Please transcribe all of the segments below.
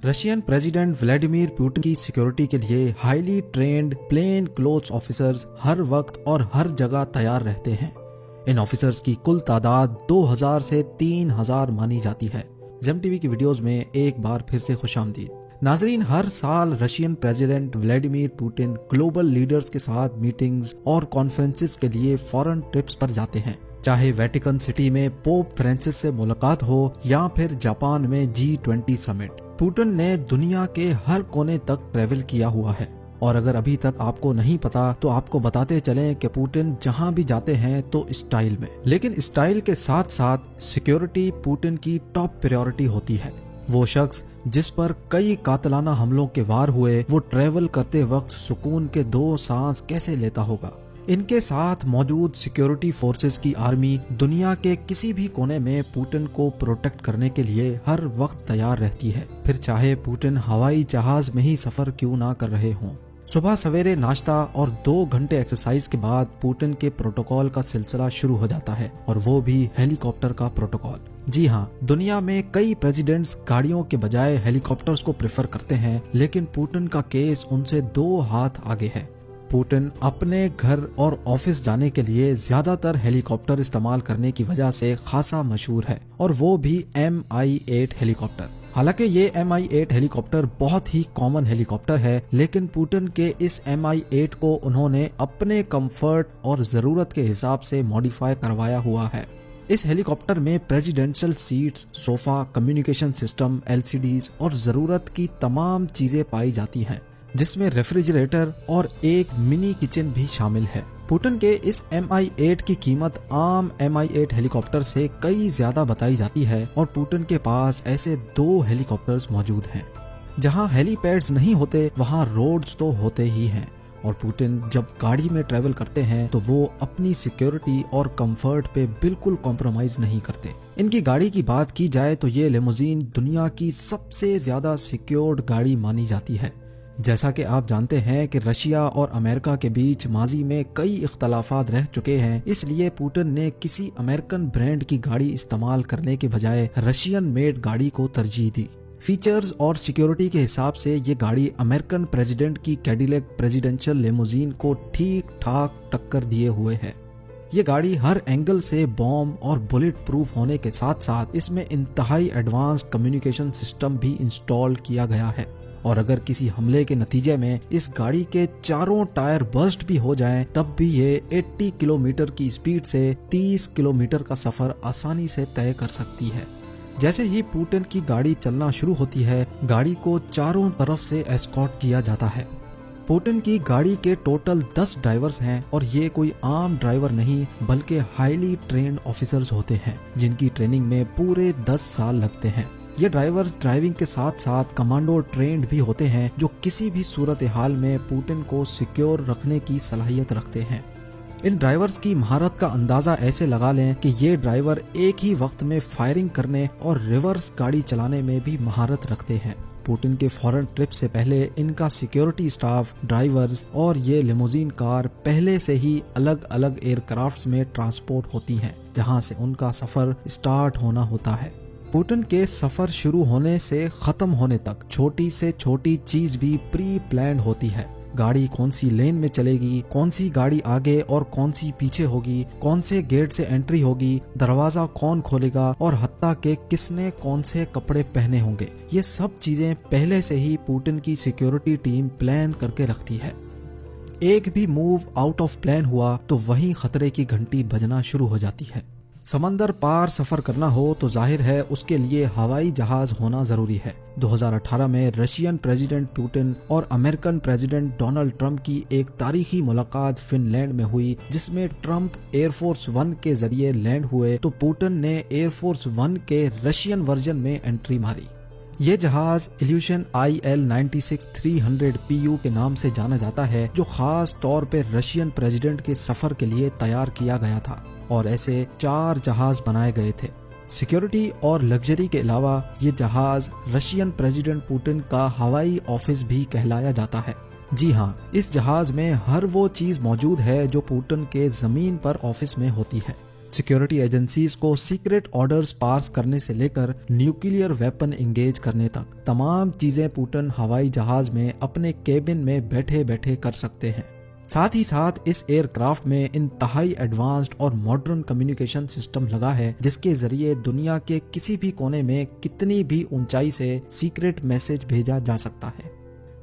Russian president Vladimir Putin की security के लिए highly trained plain clothes officers हर वक्त और हर जगह तैयार रहते हैं। इन ऑफिसर्स की कुल तादाद 2000 से 3000 मानी जाती है। जेम टीवी की वीडियोस में एक बार फिर से खुशामदीद। नाजरीन, हर साल Russian president Vladimir Putin global leaders के साथ मीटिंग्स और कॉन्फ्रेंसेस के लिए फॉरेन ट्रिप्स पर जाते हैं। चाहे वेटिकन सिटी में पोप फ्रांसिस से मुलाकात हो या फिर जापान में G20 समिट, पुतिन ने दुनिया के हर कोने तक ट्रेवल किया हुआ है। और अगर अभी तक आपको नहीं पता तो आपको बताते चलें कि पुतिन जहां भी जाते हैं तो स्टाइल में, लेकिन स्टाइल के साथ साथ सिक्योरिटी पुतिन की टॉप प्रायोरिटी होती है। वो शख्स जिस पर कई कातलाना हमलों के वार हुए, वो ट्रेवल करते वक्त सुकून के 2 सांस कैसे लेता होगा। इनके साथ मौजूद सिक्योरिटी फोर्सेस की आर्मी दुनिया के किसी भी कोने में पुतिन को प्रोटेक्ट करने के लिए हर वक्त तैयार रहती है, फिर चाहे पुतिन हवाई जहाज में ही सफर क्यों ना कर रहे हों। सुबह सवेरे नाश्ता और 2 घंटे एक्सरसाइज के बाद पुतिन के प्रोटोकॉल का सिलसिला शुरू हो जाता है, और वो भी हेलीकॉप्टर का प्रोटोकॉल। जी हाँ, दुनिया में कई प्रेसिडेंट्स गाड़ियों के बजाय हेलीकॉप्टर्स को प्रेफर करते हैं, लेकिन पुतिन का केस उनसे 2 हाथ आगे है। पुतिन अपने घर और ऑफिस जाने के लिए ज्यादातर हेलीकॉप्टर इस्तेमाल करने की वजह से खासा मशहूर है, और वो भी Mi-8 हेलीकॉप्टर। हालांकि ये Mi-8 हेलीकॉप्टर बहुत ही कॉमन हेलीकॉप्टर है, लेकिन पुतिन के इस Mi-8 को उन्होंने अपने कंफर्ट और जरूरत के हिसाब से मॉडिफाई करवाया हुआ है। इस हेलीकॉप्टर में presidential seats, sofa, communication system, LCDs और जरूरत की तमाम चीजें पाई जाती हैं, जिसमें रेफ्रिजरेटर और एक मिनी किचन भी शामिल है। पुतिन के इस Mi-8 की कीमत आम Mi-8 हेलीकॉप्टर से कई ज्यादा बताई जाती है, और पुतिन के पास ऐसे 2 हेलीकॉप्टर्स मौजूद हैं। जहां हेलीपैड्स नहीं होते वहां रोड्स तो होते ही हैं, और पुतिन जब गाड़ी में ट्रेवल करते हैं तो वो अपनी सिक्योरिटी और कंफर्ट पे बिल्कुल कॉम्प्रोमाइज नहीं करते। इनकी गाड़ी की बात की जाए तो ये लिमोजीन दुनिया की सबसे ज्यादा सिक्योर्ड गाड़ी मानी जाती है। जैसा कि आप जानते हैं कि रशिया और अमेरिका के बीच माजी में कई इख्तलाफात रह चुके हैं, इसलिए पुतिन ने किसी अमेरिकन ब्रांड की गाड़ी इस्तेमाल करने के बजाय रशियन मेड गाड़ी को तरजीह दी। फीचर्स और सिक्योरिटी के हिसाब से ये गाड़ी अमेरिकन प्रेसिडेंट की कैडिलैक प्रेसिडेंशियल लिमोजीन को ठीक ठाक टक्कर दिए हुए है। ये गाड़ी हर एंगल से बॉम्ब और बुलेट प्रूफ होने के साथ साथ इसमें इंतहाई एडवांस कम्युनिकेशन सिस्टम भी इंस्टॉल किया गया है, और अगर किसी हमले के नतीजे में इस गाड़ी के चारों टायर बर्स्ट भी हो जाएं, तब भी ये 80 किलोमीटर की स्पीड से 30 किलोमीटर का सफर आसानी से तय कर सकती है। जैसे ही पुतिन की गाड़ी चलना शुरू होती है, गाड़ी को चारों तरफ से एस्कॉर्ट किया जाता है। पुतिन की गाड़ी के टोटल 10 ड्राइवर्स हैं, और ये कोई आम ड्राइवर नहीं बल्कि हाईली ट्रेन्ड ऑफिसर्स होते हैं, जिनकी ट्रेनिंग में पूरे 10 साल लगते हैं। ये ड्राइवर्स ड्राइविंग के साथ साथ कमांडो ट्रेंड भी होते हैं, जो किसी भी सूरत हाल में पुतिन को सिक्योर रखने की सलाहियत रखते हैं। इन ड्राइवर्स की महारत का अंदाजा ऐसे लगा लें कि ये ड्राइवर एक ही वक्त में फायरिंग करने और रिवर्स गाड़ी चलाने में भी महारत रखते हैं। पुतिन के फॉरेन ट्रिप से पहले इनका सिक्योरिटी स्टाफ, ड्राइवर्स और ये लिमोजीन कार पहले से ही अलग अलग एयरक्राफ्ट्स में ट्रांसपोर्ट होती हैं, जहां से उनका सफर स्टार्ट होना होता है। पुतिन के सफर शुरू होने से खत्म होने तक छोटी से छोटी चीज भी प्री प्लान्ड होती है। गाड़ी कौन सी लेन में चलेगी, कौन सी गाड़ी आगे और कौन सी पीछे होगी, कौन से गेट से एंट्री होगी, दरवाजा कौन खोलेगा, और हत्ता के किसने कौन से कपड़े पहने होंगे, ये सब चीजें पहले से ही पुतिन की सिक्योरिटी टीम प्लान करके रखती है। एक भी मूव आउट ऑफ प्लान हुआ तो वहीं खतरे की घंटी बजना शुरू हो जाती है। समंदर पार सफर करना हो तो जाहिर है उसके लिए हवाई जहाज होना जरूरी है। 2018 में रशियन प्रेसिडेंट पुतिन और अमेरिकन प्रेसिडेंट डोनाल्ड ट्रंप की एक तारीखी मुलाकात फिनलैंड में हुई, जिसमें ट्रंप एयरफोर्स 1 के जरिए लैंड हुए तो पुतिन ने एयरफोर्स 1 के रशियन वर्जन में एंट्री मारी। ये जहाज इल्यूशन IL-96-300 PU के नाम से जाना जाता है, जो खास तौर पे रशियन प्रेसिडेंट के सफर के लिए तैयार किया गया था, और ऐसे 4 जहाज बनाए गए थे। सिक्योरिटी और लग्जरी के अलावा ये जहाज रशियन प्रेसिडेंट पुतिन का हवाई ऑफिस भी कहलाया जाता है। जी हाँ, इस जहाज में हर वो चीज मौजूद है जो पुतिन के जमीन पर ऑफिस में होती है। सिक्योरिटी एजेंसीज को सीक्रेट ऑर्डर्स पास करने से लेकर न्यूक्लियर वेपन इंगेज करने तक तमाम चीजें पुतिन हवाई जहाज में अपने केबिन में बैठे बैठे कर सकते हैं। साथ ही साथ इस एयरक्राफ्ट में इंतहाई एडवांस्ड और मॉडर्न कम्युनिकेशन सिस्टम लगा है, जिसके जरिए दुनिया के किसी भी कोने में कितनी भी ऊंचाई से सीक्रेट मैसेज भेजा जा सकता है।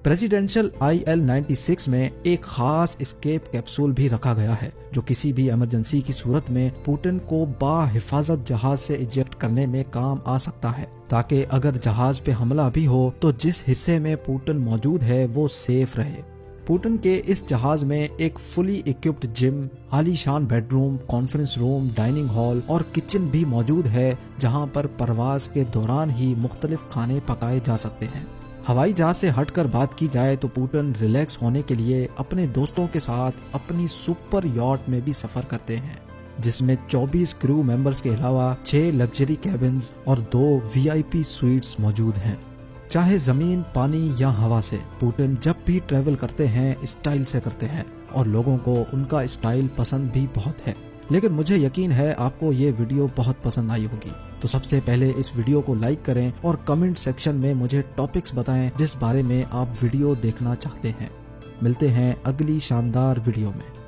प्रेसिडेंशियल IL-96 में एक खास एस्केप कैप्सूल भी रखा गया है, जो किसी भी इमरजेंसी की सूरत में पुतिन को बाहिफाजत जहाज से इजेक्ट करने में काम आ सकता है, ताकि अगर जहाज पे हमला भी हो तो जिस हिस्से में पुतिन मौजूद है वो सेफ रहे। पुतिन के इस जहाज में एक फुली इक्विप्ड जिम, आलीशान bedroom, conference room, dining hall और किचन भी मौजूद है, जहां पर परवाज के दौरान ही मुख्तलिफ खाने पकाए जा सकते हैं। हवाई जहाज से हटकर बात की जाए तो पुतिन रिलैक्स होने के लिए अपने दोस्तों के साथ अपनी सुपर यॉट में भी सफर करते हैं, जिसमें 24 क्रू मेंबर्स के अलावा 6 लग्जरी कैबिन्स और 2 VIP स्वीट्स मौजूद हैं। चाहे जमीन, पानी या हवा से, पुतिन जब भी ट्रेवल करते हैं स्टाइल से करते हैं और लोगों को उनका स्टाइल पसंद भी बहुत है। लेकिन मुझे यकीन है आपको ये वीडियो बहुत पसंद आई होगी, तो सबसे पहले इस वीडियो को लाइक करें और कमेंट सेक्शन में मुझे टॉपिक्स बताएं जिस बारे में आप वीडियो देखना चाहते हैं। मिलते हैं अगली शानदार वीडियो में।